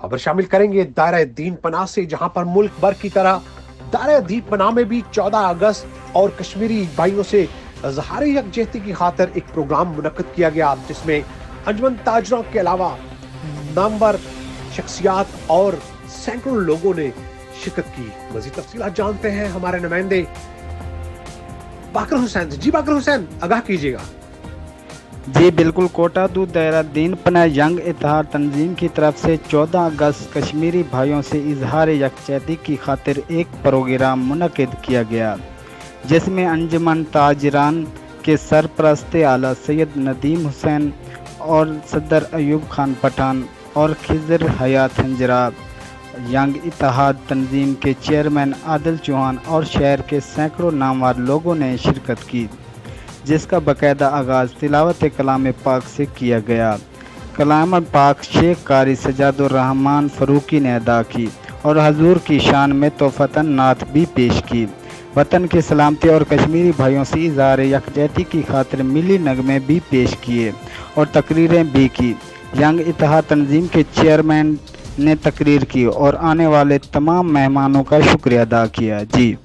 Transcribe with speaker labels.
Speaker 1: खबर शामिल करेंगे दायरा दीन पनाह से, जहां पर मुल्क भर की तरह दायरा दीन पनाह में भी 14 अगस्त और कश्मीरी भाइयों से इज़हार यकजहती की खातिर एक प्रोग्राम मुनक्किद किया गया, जिसमें अंजुमन ताजरों के अलावा नामवर शख्सियात और सैकड़ों लोगों ने शिरकत की। मजीद तफसीलात जानते हैं हमारे नुमाइंदे बाकर हुसैन से। जी बाकर हुसैन, आगाह कीजिएगा।
Speaker 2: जी बिल्कुल, कोटा दूध दायरा दीन पनाह यंग इत्तेहाद तंजीम की तरफ से 14 अगस्त कश्मीरी भाइयों से इजहार यकजहती की खातिर एक प्रोग्राम मुनक्किद किया गया, जिसमें अंजुमन ताजरान के सरपरस्त आला सैयद नदीम हुसैन और सदर अयूब खान पठान और खिजर हयात हंजरा, यंग इत्तेहाद तंजीम के चेयरमैन आदिल चौहान और शहर के सैकड़ों नामवर लोगों ने शिरकत की, जिसका बाकायदा आगाज़ तिलावत कलाम पाक से किया गया। कलाम पाक शेख कारी सजादुर रहमान फ़रूकी ने अदा की और हजूर की शान में तोहफ़तन नात भी पेश की। वतन की सलामती और कश्मीरी भाइयों से इज़हार यकजहती की खातिर मिली नगमे भी पेश किए और तकरीरें भी की। यंग इत्तेहाद तंजीम के चेयरमैन ने तकरीर की और आने वाले तमाम मेहमानों का शुक्रिया अदा किया। जी।